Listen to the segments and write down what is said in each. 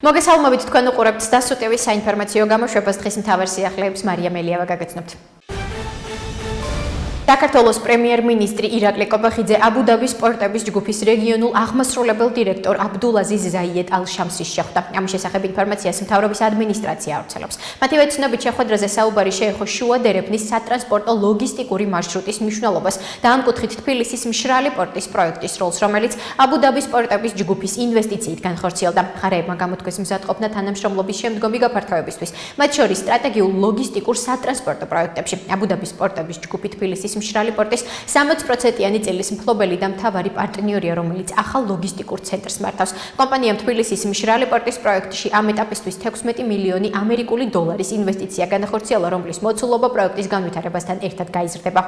მოგესალმებით თქვენ უყურებთ დასუტევის საინფორმაციო გამოშვებას დღის მთავარ სიახლეებს მარია მელიავა გაგაცნობთ. საქართველოს პრემიერ-მინისტრი ირაკლი კობახიძე აბუ-დაბის სპორტების ჯგუფის რეგიონულ აღმასრულებელ დირექტორ აბდულაზიზ ზაიედ ალ-შამსის შეხვდა. ამის შესახებ ინფორმაციას მთავრობის ადმინისტრაცია ავრცელებს. მათივე ცნობით შეხვედრაზე საუბარი შეეხო შუა დერეფნის სატრანსპორტო ლოგისტიკური მარშრუტის მნიშვნელობას და ამ კუთხით თბილისის მშრალი პორტის პროექტის როლს, რომელიც აბუ-დაბის სპორტების ჯგუფის ინვესტიციით განხორციელდა. მხარეებმა გამოთქვეს მზადყოფნა თანამშრომლობის შემდგომი გაფართოებისთვის, მათ შორის სტრატეგიულ ლოგისტიკურ სატრანსპორტო პროექტებში. აბუ-დაბის სპორტების ჯგუფი თბილისის მშრალი პორტის 60%-იანი წილის მფლობელი და მთავარი პარტნიორია, რომელიც ახალ ლოგისტიკურ ცენტრს მართავს. კომპანიამ თბილისის მშრალი პორტის პროექტში ამ ეტაპისთვის 16 მილიონი ამერიკული დოლარის ინვესტიცია განახორციელა, რომლის მოცულობა პროექტის განვითარებასთან ერთად გაიზრდება.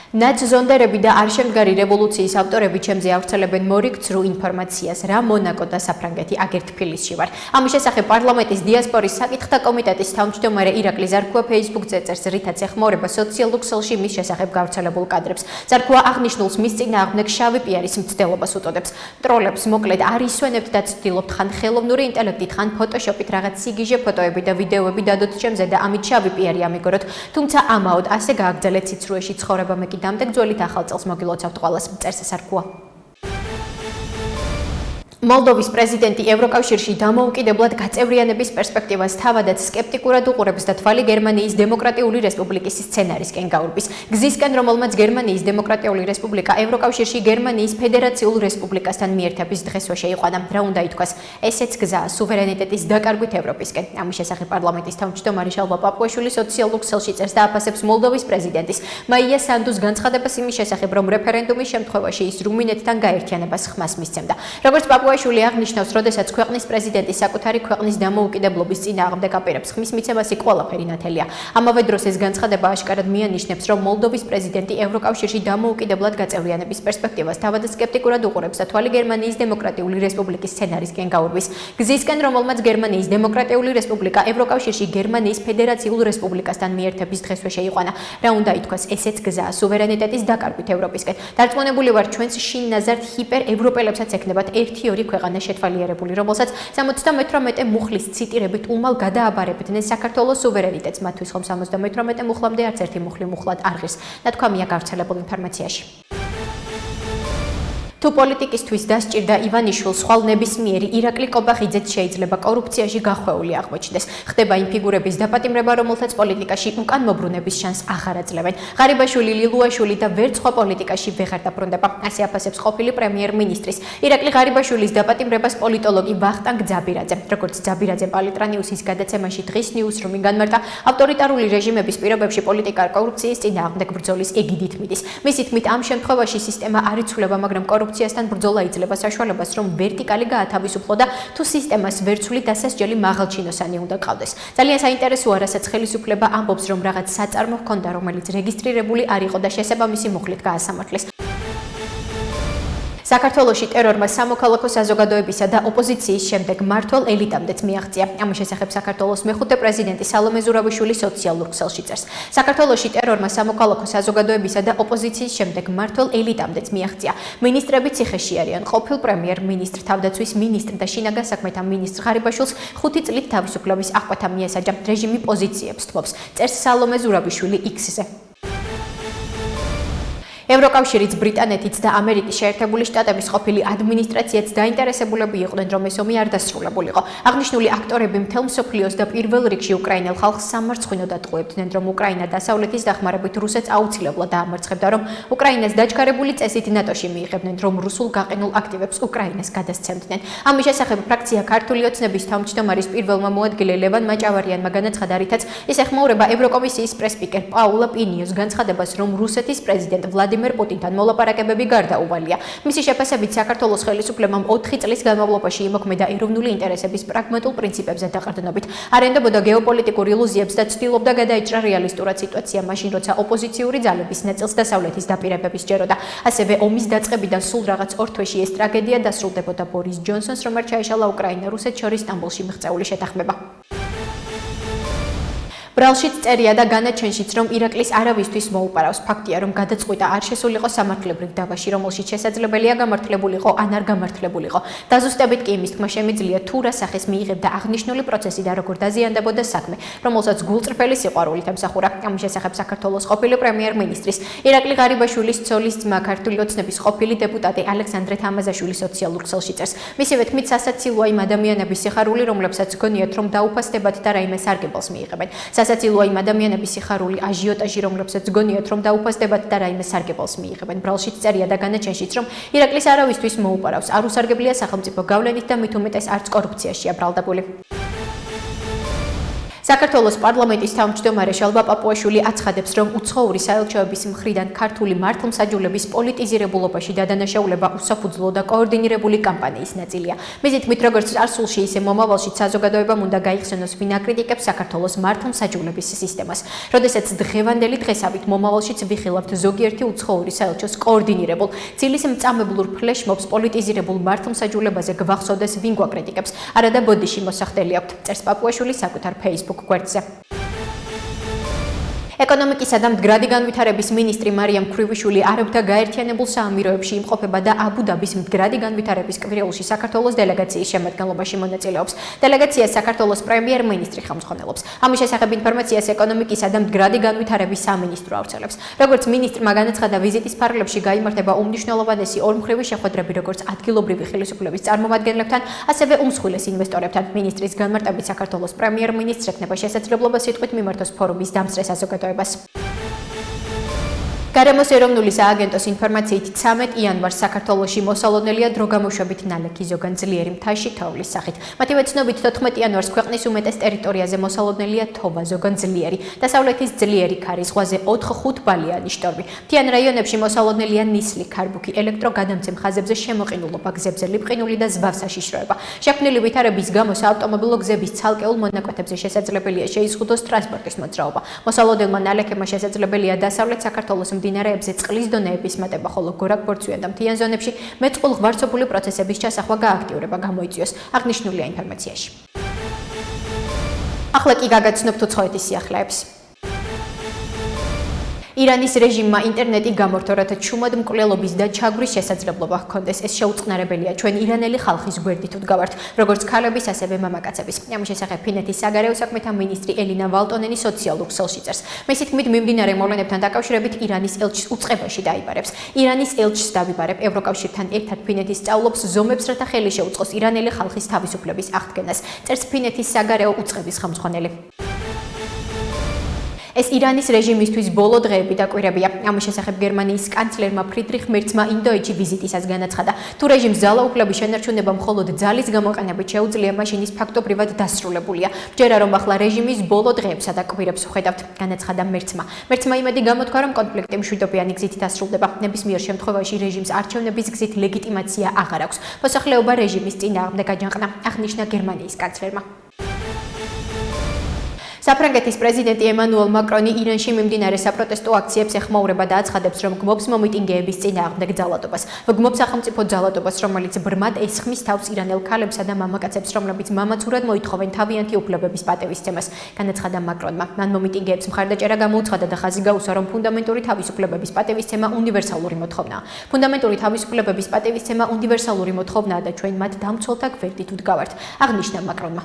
ნაცზონდერები და არშემდგარი რევოლუციის ავტორები ჩემზე ავრცელებენ მორიგცრუ ინფორმაციას, რა მონაკო და საფრანგეთი აგერ თბილისში ვარ. ამის შესახებ პარლამენტის დიასპორის საკითხთა კომიტეტის თავმჯდომარე ირაკლი ზარქუა Facebook-ზე წერს, რითაც ეხმარება სოციალურ ქსელში მის შესახებ გავრცელებულ კადრებს. ზარქუა აღნიშნულს მის წინააღმდეგ შავი პიარის მცდელობას უწოდებს. ტროლებს მოკლედ არ ისვენებთ და ცდილობთ ხან ხელოვნური ინტელექტით, ხან ფოტოშოპით რაღაც სიგიჟე ფოტოები და ვიდეოები დადოთ ჩემზე და ამით შავი პიარი ამიგოროთ. თუმცა ამაოდ ასე გააგრძელეთ ციცრუეში ცხოვრება მე დამდეგ ძველით ახალ წელს მოგილოცავთ ყველას, წერს ზარქუა. მოლდოვის პრეზიდენტი ევროკავშირში დამოუკიდებლად გაწევრიანების პერსპექტივას თავადაც სკეპტიკურად უყურებს და თვალი გერმანიის დემოკრატიული რესპუბლიკის სცენარისკენ გაურბის. გზისკენ, რომელმაც გერმანიის დემოკრატიული რესპუბლიკა ევროკავშირში გერმანიის ფედერაციულ რესპუბლიკასთან მიერთების დღესვე შეიყვანა. რა უნდა ითქვას, ესეც გზაა სუვერენიტეტის დაკარგვით ევროპისკენ. ამის შესახებ პარლამენტის თავმჯდომარე შალვა პაპუაშვილი სოციალურ ქსელში წერს და აფასებს მოლდოვის პრეზიდენტის მაია სანდუს განცხადებას იმის შესახებ, რომ რეფერენდუმის შემთხვევაში ის რუმინეთთან გაერთიანებას ხმას მისცემდა. როგორც პაპუაშვილი აღნიშნავს, როდესაც ქვეყნის პრეზიდენტი საკუთარი ქვეყნის დამოუკიდებლობის წინააღმდეგ აპირებს ხმის მიცემას, იქ ყველაფერი ნათელია. ამავე დროს ეს განცხადება აშკარად მიანიშნებს, რომ მოლდოვის პრეზიდენტი ევროკავშირში დამოუკიდებლად გაწევრიანების პერსპექტივას თავადაც სკეპტიკურად უყურებს და თვალი გერმანიის დემოკრატიული რესპუბლიკის სცენარისკენ გაურბის. გზისკენ, რომელმაც გერმანიის დემოკრატიული რესპუბლიკა ევროკავშირში გერმანიის ფედერაციულ რესპუბლიკასთან მიერთების დღესვე შეიყვანა. რა უნდა ითქვას, ესეც გზაა სუვერენიტეტის დაკარგვით ევროპისკენ. დარწმუნებული ვარ, ჩვენს შინ ნაზართ ჰიპერ ევროპელებსაც ექნებათ ერთი ქვეყანა შეთვალიერებული, რომელსაც 78 მუხლის ციტირებით უმალ გადააბარებდნენ საქართველოს სუვერენიტეტს, მათთვის ხომ 78 მუხლამდე არც ერთი მუხლი მუხლად არ ღირს. ნათქვამია გავრცელებულ ინფორმაციაში. თუ პოლიტიკისთვის დასჭირდა ივანიშვილს, ხვალ ნებისმიერი ირაკლი კობახიძეც შეიძლება კორუფციაში გახვეული აღმოჩნდეს. ხდება იმ ფიგურების დაპატიმრება, რომელთაც პოლიტიკაში უკან მობრუნების შანსს აღარ აძლევენ. ღარიბაშვილი, ლილუაშვილი და ვერც სხვა პოლიტიკაში ვეღარ დაბრუნდება. ასე აფასებს ყოფილი პრემიერ-მინისტრის ირაკლი ღარიბაშვილის დაპატიმრებას პოლიტოლოგი ვახტანგ ძაბირაძე. როგორც ძაბირაძე პალიტრანიუსის გადაცემაში დღის ნიუსრუმი განმარტა, ავტორიტარული რეჟიმების პირობებში პოლიტიკა კორუფციის წინააღმდეგ ბრძოლის ეგიდით მიდის. მისი თქმით, ამ შემთხვევაში სისტემა არ იცვლება, მაგრამ კორუფციასთან ბრძოლა იძლევა საშუალებას, რომ ვერტიკალი გაათავისუფლო და თუ სისტემას ვერცული დასასჯელი მაღალჩინოსანი უნდა ყავდეს. ძალიან საინტერესოა, რასაც ხელისუფლება ამბობს, რომ რაღაც საწარმო ჰქონდა, რომელიც რეგისტრირებული არ იყო და შესაბამისი მუხლით გაასამართლეს. საქართველოში ტერორმა სამოქალაქო საზოგადოებისა და ოპოზიციის შემდეგ მმართველ ელიტამდეც მიაღწია. ამის შესახებ საქართველოს მეხუთე პრეზიდენტი სალომე ზურავიშვილი სოციალურ ქსელში წერს. საქართველოში ტერორმა სამოქალაქო საზოგადოებისა და ოპოზიციის შემდეგ მმართველ ელიტამდეც მიაღწია. მინისტრები ციხეში არიან. ყოფილ პრემიერ-მინისტრ, თავდაცვის მინისტრ და შინაგან საქმეთა მინისტრ ღარიბაშვილს 5 წლით თავისუფლების აღკვეთა მიესაჯა. რეჟიმი პოზიციებს თმობს, წერს სალომე ზურავიშვილი X-ზე. ევროკავშირიც, ბრიტანეთიც და ამერიკის შეერთებული შტატების ყოფილი ადმინისტრაციაც დაინტერესებულები იყვნენ, რომ ეს ომი არ დასრულებულიყო. აღნიშნული აქტორები მთელ მსოფლიოს და პირველ რიგში უკრაინელ ხალხს სამარცხვინოდ ატყუებდნენ, რომ უკრაინა დასავლეთის დახმარებით რუსეთს აუცილებლად დაამარცხებდა, რომ უკრაინას დაჩქარებული წესით ნატოში მიიღებდნენ, რომ რუსულ გაყინულ აქტივებს უკრაინას გადასცემდნენ. ამის შესახებ ფრაქცია ქართული ოცნების თავმჯდომარის პირველმა მოადგილე ლევან მაჭავარიანმა განაცხადა, რითაც ის ეხმაურება ევროკომისიის პრესპიკერ პაულა პინიოს განცხადებას, რომ რუსეთის პრეზიდენტ ვლადიმერ პუტინთან მოლაპარაკებები გარდაუვალია. მისი შეფასებით, საქართველოს ხელისუფლებამ 4 წლის განმავლობაში იმოქმედა ეროვნული ინტერესების პრაგმატულ პრინციპებზე დაყრდნობით, არ ენდობოდა გეოპოლიტიკურ ილუზიებს და ცდილობდა გადაეჭრა რეალისტურად სიტუაცია მაშინ, როცა ოპოზიციური ძალების ნაწილს დასავლეთის დაპირებები სჯეროდა. ასევე ომის დაწყებიდან სულ რაღაც 2 თვეში ეს ტრაგედია დასრულდებოდა ბორის ჯონსონს, რომელიც ჩაეშალა უკრაინა რუსეთს შორის სტამბოლში მიღწეული შეთანხმება. ბრალშიც წერია და განაჩენშიც, რომ ირაკლის არავისთვის მოუპარავს. ფაქტია, რომ გადაწყვიტა არ შესულიყო სამართლებრივ დავაში, რომელშიც შესაძლებელია გამართლებულიყო ან არ გამართლებულიყო. დაზუსტებით კი იმის თქმა შემიძლია, თუ რა სახეს მიიღებდა აღნიშნული პროცესი და როგორ დაზიანდებოდა საქმე, რომელსაც გულწრფელი სიყვარულით ემსახურა. ამის შესახებ საქართველოს ყოფილი პრემიერ-მინისტრის ირაკლი ღარიბაშვილის ცოლის ძმა ქართული ოცნების ყოფილი დეპუტატი ალექსანდრე თამაზაშვილი სოციალურ ქსელში წერს. მისივე თქმით, სასაცილოა იმ ადამიანების სიხარული, რომლებსაც გონიათ, რომ დაუფასდებათ და რაიმე სარგებელს მიიღებენ. სასაცილოა იმ ადამიანების სიხარული, აჟიოტაჟი, რომლებსაც გონიათ, რომ დაუფასდებათ და რაიმე სარგებელს მიიღებენ. ბრალშიც წერია და განაჩენშიც, რომ ირაკლის არავისთვის მოუპარავს. არ უსარგებლია სახელმწიფო გავლენით და მით უმეტეს არც კორუფციაშია ბრალდებული. საქართველოს პარლამენტის თავმჯდომარე შალვა პაპუაშვილი აცხადებს, რომ უცხოური საელჩოების მხრიდან ქართული მართლმსაჯულების პოლიტიზირებულობაში დადანაშაულება უსაფუძვლო და კოორდინირებული კამპანიის ნაწილია. მიზით თქმით, როგორც წარსულში, ისე მომავალში საზოგადოებამ უნდა გაიხსენოს, ვინ აკრიტიკებს საქართველოს მართლმსაჯულების სისტემას. როდესაც დღევანდელი დღესავით მომავალშიც ვიხილავთ ზოგიერთი უცხოური საელჩოს კოორდინირებულ, ცილის მწამებლურ ფლეშმობს პოლიტიზირებულ მართლმსაჯულებაზე გვახსოვდეს, ვინ გვაკრიტიკებს. არადა ბოდიში მოსახდელი აქვთ, წერს პაპუაშვილი საკუთარ Facebook გვერდზე. ეკონომიკისა და მდგრადი განვითარების მინისტრი მარიამ ქრივიშვილი არაბთა გაერთიანებულ საამიროებში იმყოფება და აბუ-დაბის მდგრადი განვითარების კვირეულში საქართველოს დელეგაციის შემადგენლობაში მონაწილეობს. დელეგაციას საქართველოს პრემიერ-მინისტრი ხელმძღვანელობს. ამის შესახებ ინფორმაციას ეკონომიკისა და მდგრადი განვითარების სამინისტრო ავრცელებს. როგორც მინისტრმა განაცხადა, ვიზიტის ფარგლებში გაიმართება უმნიშვნელოვანესი ორმხრივი შეხვედრები, როგორც ადგილობრივი ხელისუფლების წარმომადგენლებთან, ასევე უმსხვილეს ინვესტორებთან. მინისტრის განმარტებით საქართველოს პრემიერ-მინისტრს ექნება შესაძლებლობა სიტყვით მიმართოს ფორუმის დამსწრე საზოგადოებას. გარემოს ეროვნული სააგენტოს ინფორმაციით 13 იანვარს საქართველოში მოსალოდნელია დროგამოშვებით ნალექი ზოგან ძლიერი მთაში თოვლის სახით. მათივე ცნობით 14 იანვარს ქვეყნის უმეტეს ტერიტორიაზე მოსალოდნელია თოვა ზოგან ძლიერი. დასავლეთის ძლიერი ქარი, ზღვაზე 4-5 ბალიანი შტორმი. მთიან რაიონებში მოსალოდნელია ნისლი, ქარბუქი, ელექტროგადამცემ ხაზებზე შემოყინულობა, გზებზე ლიფყინული და ზვავ საშიშროება. შექმნილი ვითარების გამო საავტომობილო გზების ცალკეულ მონაკვეთებზე შესაძლებელია შეიზღუდოს ტრანსპორტის მოძრაობა. მოსალოდნელმა ნალექებმა შესაძლებელია დასავლეთ საქართველოს მდინარეებზე წყლის დონეების მატება, ხოლო გორაკ-ბორცვიან და მთიან ზონებში მეწყვილ ღვარცობული პროცესების ჩასახვა გააქტიურება გამოიწვიოს. აღნიშნულია ინფორმაციაში. ახლა კი გაგაცნობთ უცხოეთის სიახლეებს. ირანის რეჟიმმა ინტერნეტი გამორთო, რათა ჩუმად მკვლელობის და ჩაგვრის შესაძლებლობა ჰქონდეს. ეს შეუწყნარებელია ჩვენ ირანელი ხალხის გვერდით უდგავართ, როგორც ქალების, ასევე მამაკაცების. ამის შესახებ ფინეთის საგარეო საქმეთა მინისტრი ელინა ვალტონენი სოციალურ ქსელში წერს. მისი თქმით, მიმდინარე მოვლენებთან დაკავშირებით ირანის ელჩს უწყებაში დაიბარებს. ირანის ელჩს დავიბარებ, ევროკავშირთან ერთად ფინეთის სწავლობს ზომებს, რათა ხელი შეუწყოს ირანელი ხალხის თავისუფლების აღდგენას, წერს ფინეთის საგარეო უწყების ხელმძღვანელი. ეს ირანის რეჟიმისთვის ბოლო დღეები და კვირებია. ამის შესახებ გერმანიის კანცლერმა ფრიდრიხ მერცმა ინდოეთში ვიზიტისას განაცხადა, თუ რეჟიმს ძალაუფლების შენარჩუნება მხოლოდ ძალის გამოყენებით შეუძლია, მაშინ ის ფაქტობრივად დასრულებულია. ჯერა რომ ახლა რეჟიმის ბოლო დღეებსა და კვირებს ვხედავთ, განაცხადა მერცმა. მერცმა იმედი გამოთქვა, რომ კონფლიქტი მშვიდობიანი გზით დასრულდება. ნებისმიერ შემთხვევაში რეჟიმს არჩევნების გზით ლეგიტიმაცია აღარ აქვს. მოსახლეობა რეჟიმის წინააღმდეგ აჯანყდა, აღნიშნა გერმანიის კანცლერმა. საფრანგეთის პრეზიდენტი ემანუელ მაკრონი ირანში მიმდინარე საპროტესტო აქციებს ეხმაურება და აცხადებს, რომ გმობს მომიტინგეების წინააღმდეგ ძალადობას. გმობს სახელმწიფო ძალადობას, რომელიც ბრმად ესხმის თავს ირანელ ქალებსა და მამაკაცებს, რომლებიც მამაცურად მოითხოვენ თავიანთი უფლებების პატევისცემას, განაცხადა მაკრონმა. მან მომიტინგეებს მხარდაჭერა გამოუცხადა და ხაზი გაუსვა, რომ ფუნდამენტური თავისუფლებების პატევისცემა უნივერსალური მოთხოვნაა. ფუნდამენტური თავისუფლებების პატევისცემა უნივერსალური მოთხოვნაა და ჩვენ მათ დამცველთა გვერდით ვდგავართ, აღნიშნა მაკრონმა.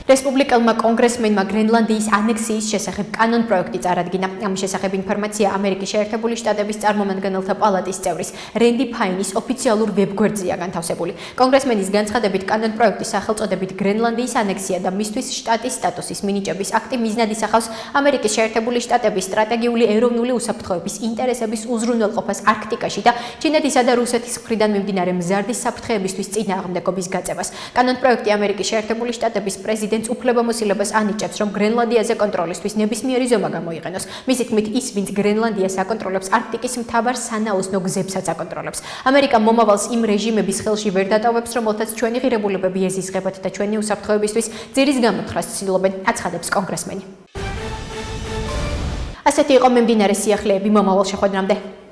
რესპუბლიკელმა კონგრესმენმა გრენლანდიის ანექსიის შესახებ კანონპროექტი წარადგინა. ამის შესახებ ინფორმაცია ამერიკის შეერთებული შტატების წარმომადგენელთა პალატის წევრის რენდი ფაინის ოფიციალურ ვებგვერდზეა განთავსებული. კონგრესმენის განცხადებით, კანონპროექტის სახელწოდებით გრენლანდიის ანექსია და მისთვის შტატის სტატუსის მინიჭების აქტი მიზნად ისახავს ამერიკის შეერთებული შტატების სტრატეგიული ეროვნული უსაფრთხოების ინტერესების უზრუნველყოფას არქტიკაში და ჩინეთისა და რუსეთის მხრიდან მიმდინარე მზარდის საფრთხეებისთვის წინააღმდეგობის გაწევას. კანონპროექტი ამერიკის შეერთებული შტატების პრეზიდენტ უფლებამოსილებას ანიჭებს, რომ გრენლანდიაზე კონტროლისთვის ნებისმიერი ზომა გამოიყენოს. მისი თქმით, ის, ვინც გრენლანდიას აკონტროლებს, არქტიკის მთავარ სანაოსნო გზებსაც აკონტროლებს. ამერიკა მომავალს იმ რეჟიმების ხელში ვერ დატოვებს, რომელთაც ჩვენი ღირებულებები ეზიზღებათ და ჩვენი უსაფრთხოებისთვის ძირის გამოთხრას ცდილობენ, აცხადებს კონგრესმენი. ასეთი იყო მიმდინარე სიახლეები მომავალ შეხვედრამდე.